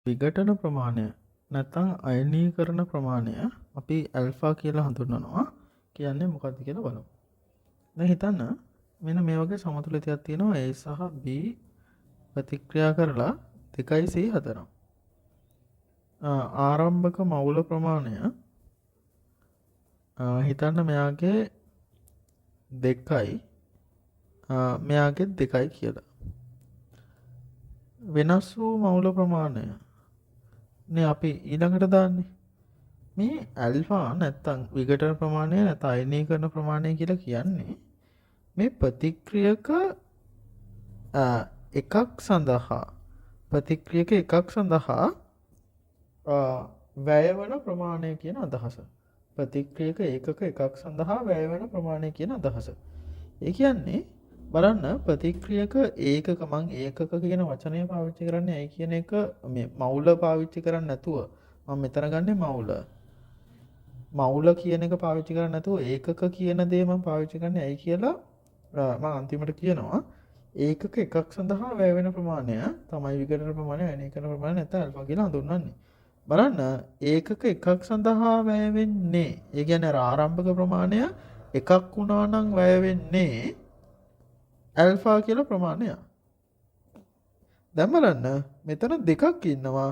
විඝටන ප්‍රමාණය නැත්නම් අයනීකරණ ප්‍රමාණය අපි ඇල්ෆා කියලා හඳුන්වනවා. කියන්නේ මොකක්ද කියලා බලමු. දැන් හිතන්න මෙන්න මේ වගේ සමතුලිතයක් තියෙනවා A සහ B ප්‍රතික්‍රියා කරලා 2C හදනවා. ආරම්භක මවුල ප්‍රමාණය හිතන්න මෙයාගේ 2යි මෙයාගේ 2යි කියලා. වෙනස් වූ මවුල ප්‍රමාණය නේ අපි ඊළඟට දාන්නේ. මේ ඇල්ෆා නැත්තම් විඝටන ප්‍රමාණය නැත්නම් අයනීකරණ ප්‍රමාණය කියලා කියන්නේ මේ ප්‍රතික්‍රියක එකක් සඳහා වැය වන ප්‍රමාණය කියන අදහස. ප්‍රතික්‍රියක ඒකක එකක් සඳහා වැය වෙන ප්‍රමාණය කියන අදහස. ඒ කියන්නේ බලන්න ප්‍රතික්‍රියක ඒකක මං ඒකක කියන වචනය පාවිච්චි කරන්නේ ඇයි කියන එක මේ මවුල පාවිච්චි කරන්නේ නැතුව මම මෙතන ගන්නේ මවුල කියන එක පාවිච්චි කරන්නේ නැතුව ඒකක කියන දේ මම පාවිච්චි කරන්නේ ඇයි කියලා මම අන්තිමට කියනවා. ඒකක එකක් සඳහා වැය වෙන ප්‍රමාණය තමයි විඝටන ප්‍රමාණය අයනීකරණ ප්‍රමාණය නැත්නම් ඇල්ෆා කියලා හඳුන්වන්නේ. බලන්න ඒකක එකක් සඳහා වැය වෙන්නේ ඒ කියන්නේ ආරම්භක ප්‍රමාණය එකක් වුණා නම් වැය වෙන්නේ ඇල්ෆා කියලා ප්‍රමාණය. දැන් බලන්න මෙතන දෙකක් ඉන්නවා.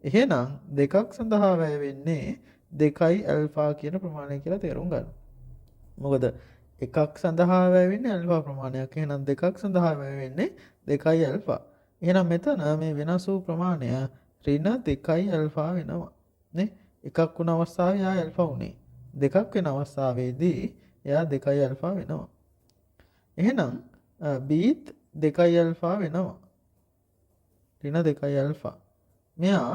එහෙනම් දෙකක් සඳහා වැය වෙන්නේ 2යි ඇල්ෆා කියන ප්‍රමාණය කියලා තේරුම් ගන්න. මොකද එකක් සඳහා වැය වෙන්නේ ඇල්ෆා ප්‍රමාණයක්. එහෙනම් දෙකක් සඳහා වැය වෙන්නේ 2යි ඇල්ෆා. එහෙනම් මෙතන මේ වෙනස් වූ ප්‍රමාණය ඍණ 2යි ඇල්ෆා වෙනවා. නේ? එකක් වුණ අවස්ථාවේ එයා ඇල්ෆා උනේ. දෙකක් වෙන අවස්ථාවේදී එයා 2යි ඇල්ෆා වෙනවා. එහෙනම් බීත් 2යි ඇල්ෆා වෙනවා. ඍණ 2යි ඇල්ෆා. මෙයා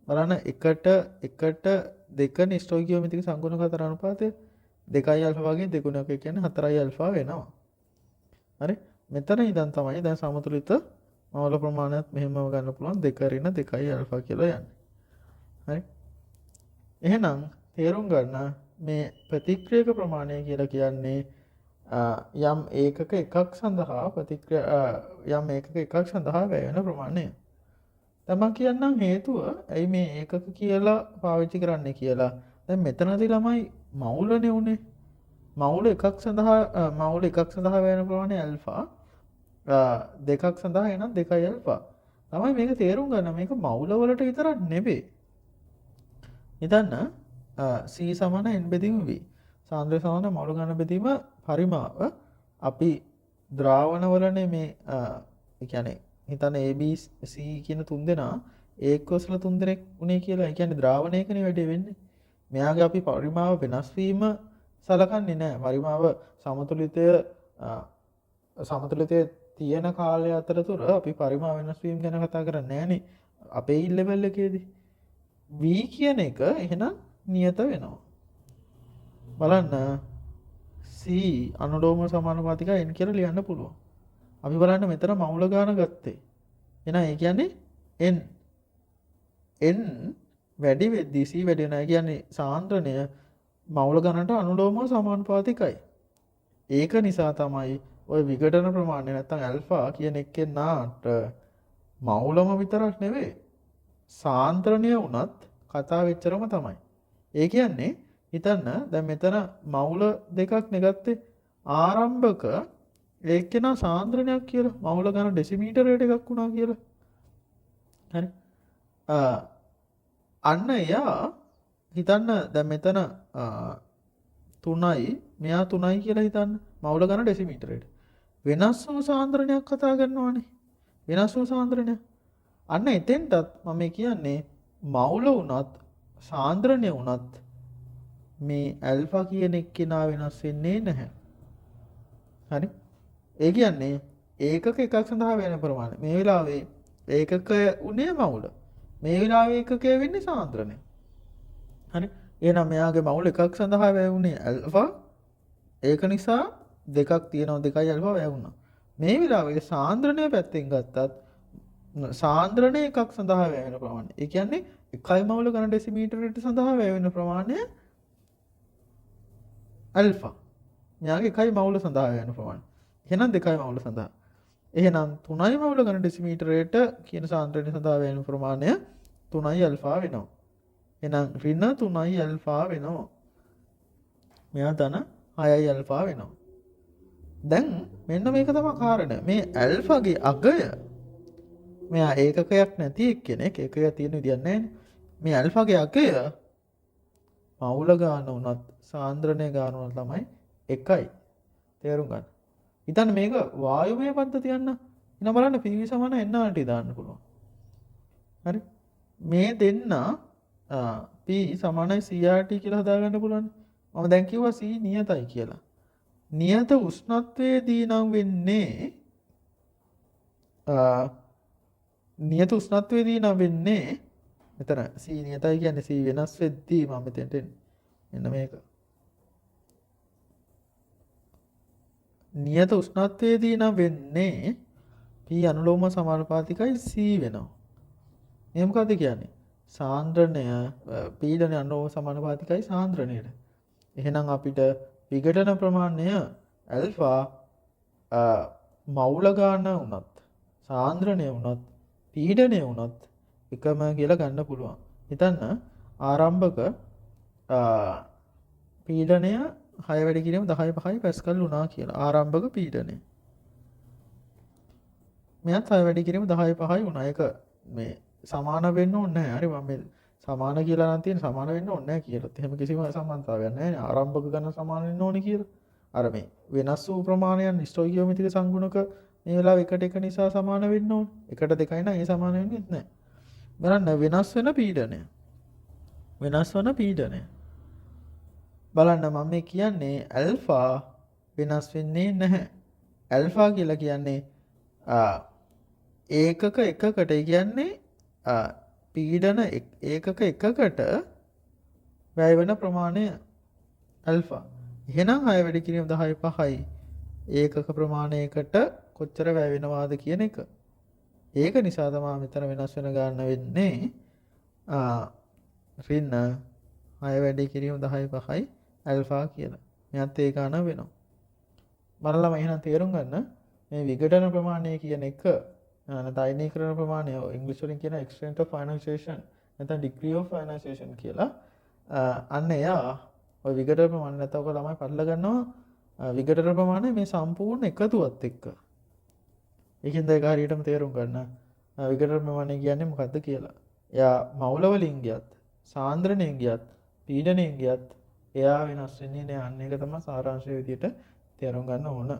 බලන්න එකට දෙක ස්ටොයිකියෝමෙට්‍රික් සංගුණකතර අනුපාතය 2යි ඇල්ෆා වගේ දෙගුණයක් කියන්නේ 4යි ඇල්ෆා වෙනවා. හරි? මෙතන ඉඳන් තමයි දැන් සමතුලිත මවුල ප්‍රමාණයත් මෙහෙමම ගන්න පුළුවන් 2 ඍණ 2යි ඇල්ෆා කියලා යන්නේ. හරි? එහෙනම් තේරුම් ගන්න මේ ප්‍රතික්‍රියක ප්‍රමාණය කියලා කියන්නේ යම් ඒකක එකක් සඳහා වැය වෙන ප්‍රමාණය. තමන් කියන්නම් හේතුව ඇයි මේ ඒකක කියලා පාවිච්චි කරන්නේ කියලා. දැන් මෙතනදී ළමයි මවුලනේ උනේ. මවුල එකක් සඳහා වැය වෙන ප්‍රමාණය ඇල්ෆා. දෙකක් සඳහා එනම් 2යි ඇල්ෆා. තමයි මේක තේරුම් ගන්න මේක මවුල වලට විතරක් නෙවෙයි. හිතන්න C සමාන n බෙදීම v. සාන්ද්‍රය සමාන මවුල ගන්න බෙදීම පරිමාව අපි ද්‍රාවණ වලනේ මේ ඒ කියන්නේ හිතන්න A B C කියන තුන් දෙනා ඒකවසල තුන් දෙනෙක් උනේ කියලා. ඒ කියන්නේ ද්‍රාවණයකනේ වැඩි වෙන්නේ. මෙයාගේ අපි පරිමාව වෙනස් වීම සලකන්නේ නැහැ. පරිමාව සමතුලිතයේ තියෙන කාලය අතරතුර අපි පරිමාව වෙනස් වීම ගැන කතා කරන්නේ නැහනේ. අපේ ලෙවල් එකේදී v කියන එක එහෙනම් නියත වෙනවා. බලන්න C අනුලෝම සමානුපාතිකයි n කියලා ලියන්න පුළුවන්. අපි බලන්න මෙතන මවුල ගාන ගත්තේ. එහෙනම් ඒ කියන්නේ n වැඩි වෙද්දී C වැඩි වෙනවා. ඒ කියන්නේ සාන්ද්‍රණය මවුල ගණනට අනුලෝමව සමානුපාතිකයි. ඒක නිසා තමයි ওই විඝටන ප්‍රමාණය නැත්නම් ඇල්ෆා කියන එකේ නාට මවුලම විතරක් නෙවෙයි සාන්ද්‍රණය වුණත් කතා වෙච්චරම තමයි. ඒ කියන්නේ හිතන්න දැන් මෙතන මවුල දෙකක් නෙගත්තේ ආරම්භක ඒකේනා සාන්ද්‍රණයක් කියලා මවුල ගන්න ඩෙසිමීටරයට එකක් වුණා කියලා. හරි. අන්න එයා හිතන්න දැන් මෙතන 3යි මෙයා 3යි කියලා හිතන්න මවුල ගන්න ඩෙසිමීටරයට. වෙනස් වූ සාන්ද්‍රණයක් කතා කරනවානේ. වෙනස් වූ සාන්ද්‍රණය. අන්න එතෙන්ටත් මම කියන්නේ මවුල වුණත් සාන්ද්‍රණය වුණත් මේ ඇල්ෆා කියන එක්කෙනා වෙනස් වෙන්නේ නැහැ. හරි? ඒ කියන්නේ ඒකක එකක් සඳහා වෙන ප්‍රමාණය. මේ වෙලාවේ ඒකක උනේ මවුල. මේ වෙලාවේ ඒකකය වෙන්නේ සාන්ද්‍රණය. හරි? එහෙනම් මෙයාගේ මවුල එකක් සඳහා වැය වුණේ ඇල්ෆා. ඒක නිසා දෙකක් තියෙනවා 2යි ඇල්ෆා වැය වුණා. මේ වෙලාවේ සාන්ද්‍රණය පැත්තෙන් ගත්තත් සාන්ද්‍රණය එකක් සඳහා වැය වෙන ප්‍රමාණය. ඒ කියන්නේ එකයි මවුල ගණන් ඩෙසිමීටරයට සඳහා වැය වෙන ප්‍රමාණය ඇල්ෆා. මෙයාගේ එකයි මවුල සඳහා වැය වෙන ප්‍රමාණය. එහෙනම් දෙකයි මවුල සඳහා. එහෙනම් 3යි මවුල ගණන් ඩෙසිමීටරයට කියන සාන්ද්‍රණය සඳහා වැය වෙන ප්‍රමාණය 3යි ඇල්ෆා වෙනවා. එහෙනම් ඍණ 3යි ඇල්ෆා වෙනවා. මෙයා තන 6යි ඇල්ෆා වෙනවා. දැන් මෙන්න මේක තමයි කාරණය. මේ ඇල්ෆාගේ අගය මෙයා ඒකකයක් නැති එක්කෙනෙක් ඒකකයක් තියෙන විදියක් නැහැ. මේ ඇල්ෆාගේ අගය මවුල ගාන උනත් සාන්ද්‍රණය ගාන උනත් ළමයි එකයි. තේරුම් ගන්න. හිතන්න මේක වායුමය පද්ධතිය යන්න. ඉතින් බලන්න PV සමාන NRT දාන්න පුළුවන්. හරි. මේ දෙන්න P සමානයි CRT කියලා හදාගන්න පුළුවන්. මම දැන් කිව්වා C නියතයි කියලා. නියත උෂ්ණත්වයේදී නම් වෙන්නේ නියත උෂ්ණත්වයේදී නම් වෙන්නේ මෙතන C නියතයි කියන්නේ C වෙනස් වෙද්දී මම මෙතෙන්ට එන්න මේක. නියත උෂ්ණත්වයේදී නම් වෙන්නේ P අනුලෝම සමානුපාතිකයි C වෙනවා. මේ මොකද්ද කියන්නේ? සාන්ද්‍රණය පීඩනය අනුලෝම සමානුපාතිකයි සාන්ද්‍රණයට. එහෙනම් අපිට විඝටන ප්‍රමාණය ඇල්ෆා මවුල ගාන වුණත් සාන්ද්‍රණය වුණත් පීඩනය වුණත් එකම කියලා ගන්න පුළුවන්. හිතන්න ආරම්භක පීඩනය 6 වැඩි කිරීම 10/5 පැස්කල් වුණා කියලා. ආරම්භක පීඩනය. මෙයත් 6 වැඩි කිරීම 10/5 වුණා. ඒක මේ සමාන වෙන්න ඕනේ නැහැ. හරි මම මේ සමාන කියලා නම් තියෙන සමාන වෙන්න ඕනේ නැහැ කියලා. එහෙම කිසිම සම්බන්ධතාවයක් නැහැ. ආරම්භක ගණන සමාන වෙන්න ඕනේ කියලා. අර මේ වෙනස් වූ ප්‍රමාණයන් ස්ටොයිකියෝමෙට්‍රික සංගුණක මේ වෙලාව එකට එක නිසා සමාන වෙන්න ඕනේ. එකට දෙකයි නම් ඒ සමාන වෙන්නේ නැහැ. බලන්න වෙනස් වෙන පීඩනය. වෙනස් වන පීඩනය. බලන්න මම මේ කියන්නේ ඇල්ෆා වෙනස් වෙන්නේ නැහැ. ඇල්ෆා කියලා කියන්නේ ඒකක එකකට කියන්නේ පීඩන ඒකක එකකට වැය වෙන ප්‍රමාණය ඇල්ෆා. එහෙනම් 6 වැඩි කිරීම 10/5යි ඒකක ප්‍රමාණයකට කොච්චර වැය වෙනවාද කියන එක. ඒක නිසා තමයි මෙතන වෙනස් වෙන ගන්න වෙන්නේ ඍණ 6 වැඩි කිරීම 10/5යි ඇල්ෆා කියලා. මෙයත් ඒ ගන්න වෙනවා. බලලම එහෙනම් තේරුම් ගන්න මේ විඝටන ප්‍රමාණය කියන එක තයිනීකරණ ප්‍රමාණය ඉංග්‍රීසි වලින් කියන extent of ionization නැත්නම් degree of ionization කියලා. අන්න එයා ඔය විඝටන ප්‍රමාණය නැත්නම් ඔක ළමයි පටල ගන්නවා විඝටන ප්‍රමාණය මේ සම්පූර්ණ එකතුවත් එක්ක. ඒකෙන්ද ඒක හරියටම තේරුම් ගන්න. විඝටන ප්‍රමාණය කියන්නේ මොකද්ද කියලා. එයා මවුල වලින් ගියත්, සාන්ද්‍රණයෙන් ගියත්, පීඩනයෙන් ගියත් එයා වෙනස් වෙන්නේ නැහැ. අන්න ඒක තමයි සාරාංශය විදිහට තේරුම් ගන්න ඕන.